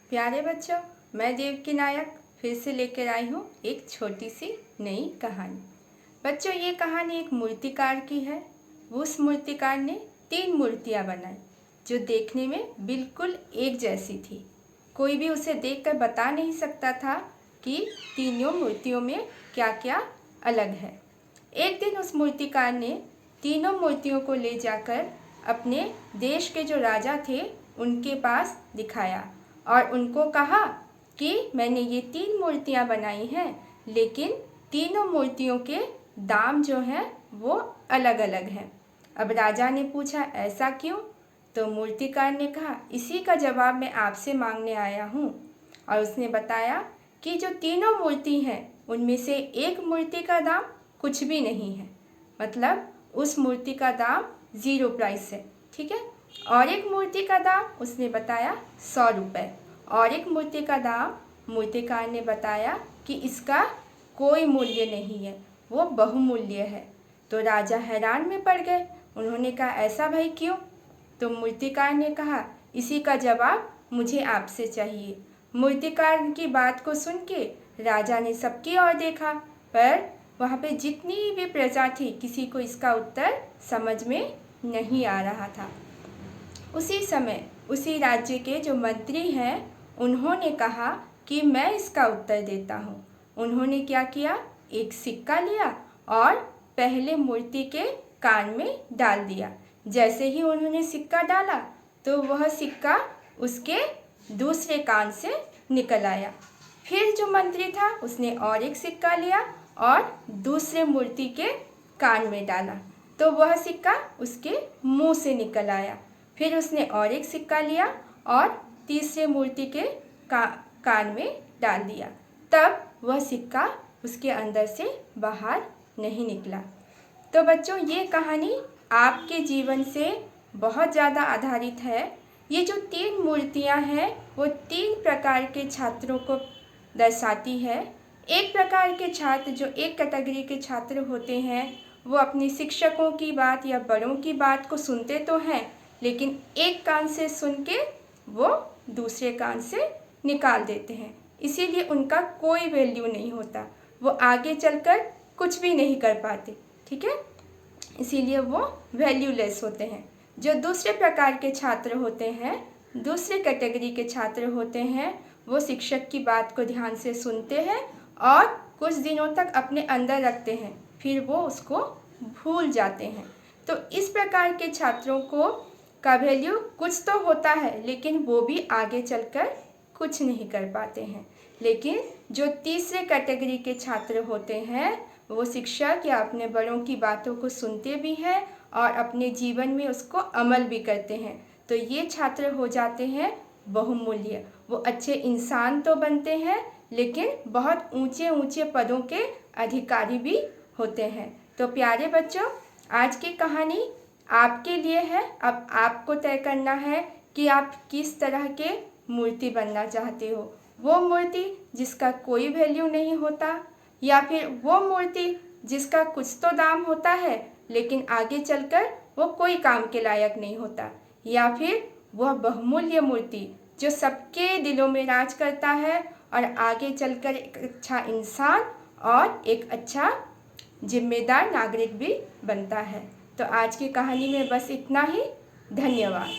प्यारे बच्चों, मैं देवकी नायक फिर से लेकर आई हूँ एक छोटी सी नई कहानी। बच्चों, ये कहानी एक मूर्तिकार की है। उस मूर्तिकार ने 3 मूर्तियाँ बनाई जो देखने में बिल्कुल एक जैसी थी। कोई भी उसे देखकर बता नहीं सकता था कि तीनों मूर्तियों में क्या क्या अलग है। एक दिन उस मूर्तिकार ने तीनों मूर्तियों को ले जाकर अपने देश के जो राजा थे उनके पास दिखाया और उनको कहा कि मैंने ये 3 मूर्तियाँ बनाई हैं, लेकिन तीनों मूर्तियों के दाम जो हैं वो अलग अलग हैं। अब राजा ने पूछा, ऐसा क्यों? तो मूर्तिकार ने कहा, इसी का जवाब मैं आपसे मांगने आया हूँ। और उसने बताया कि जो तीनों मूर्ति हैं उनमें से एक मूर्ति का दाम कुछ भी नहीं है, मतलब उस मूर्ति का दाम 0 प्राइस है, ठीक है। और एक मूर्ति का दाम उसने बताया 100 रुपये, और एक मूर्ति का दाम मूर्तिकार ने बताया कि इसका कोई मूल्य नहीं है, वो बहुमूल्य है। तो राजा हैरान में पड़ गए। उन्होंने कहा, ऐसा भाई क्यों? तो मूर्तिकार ने कहा, इसी का जवाब मुझे आपसे चाहिए। मूर्तिकार की बात को सुन के राजा ने सबकी ओर देखा, पर वहाँ पे जितनी भी प्रजा थी किसी को इसका उत्तर समझ में नहीं आ रहा था। उसी समय उसी राज्य के जो मंत्री हैं उन्होंने कहा कि मैं इसका उत्तर देता हूँ। उन्होंने क्या किया, एक सिक्का लिया और पहले मूर्ति के कान में डाल दिया। जैसे ही उन्होंने सिक्का डाला तो वह सिक्का उसके दूसरे कान से निकल आया। फिर जो मंत्री था उसने और एक सिक्का लिया और दूसरे मूर्ति के कान में डाला, तो वह सिक्का उसके मुंह से निकल आया। फिर उसने और एक सिक्का लिया और तीसरे मूर्ति के कान में डाल दिया, तब वह सिक्का उसके अंदर से बाहर नहीं निकला। तो बच्चों, ये कहानी आपके जीवन से बहुत ज़्यादा आधारित है। ये जो 3 मूर्तियाँ हैं वो 3 प्रकार के छात्रों को दर्शाती है। एक प्रकार के छात्र, जो एक कैटेगरी के छात्र होते हैं, वो अपने शिक्षकों की बात या बड़ों की बात को सुनते तो हैं, लेकिन एक कान से सुन के वो दूसरे कान से निकाल देते हैं, इसीलिए उनका कोई वैल्यू नहीं होता, वो आगे चलकर कुछ भी नहीं कर पाते, ठीक है, इसीलिए वो वैल्यूलेस होते हैं। जो दूसरे प्रकार के छात्र होते हैं, दूसरे कैटेगरी के छात्र होते हैं, वो शिक्षक की बात को ध्यान से सुनते हैं और कुछ दिनों तक अपने अंदर रखते हैं, फिर वो उसको भूल जाते हैं। तो इस प्रकार के छात्रों का वैल्यू कुछ तो होता है, लेकिन वो भी आगे चलकर कुछ नहीं कर पाते हैं। लेकिन जो तीसरे कैटेगरी के छात्र होते हैं, वो शिक्षक या अपने बड़ों की बातों को सुनते भी हैं और अपने जीवन में उसको अमल भी करते हैं। तो ये छात्र हो जाते हैं बहुमूल्य। वो अच्छे इंसान तो बनते हैं, लेकिन बहुत ऊंचे ऊंचे पदों के अधिकारी भी होते हैं। तो प्यारे बच्चों, आज की कहानी आपके लिए है। अब आपको तय करना है कि आप किस तरह के मूर्ति बनना चाहते हो। वो मूर्ति जिसका कोई वैल्यू नहीं होता, या फिर वो मूर्ति जिसका कुछ तो दाम होता है लेकिन आगे चलकर वो कोई काम के लायक नहीं होता, या फिर वह बहुमूल्य मूर्ति जो सबके दिलों में राज करता है और आगे चलकर एक अच्छा इंसान और एक अच्छा जिम्मेदार नागरिक भी बनता है। तो आज की कहानी में बस इतना ही। धन्यवाद।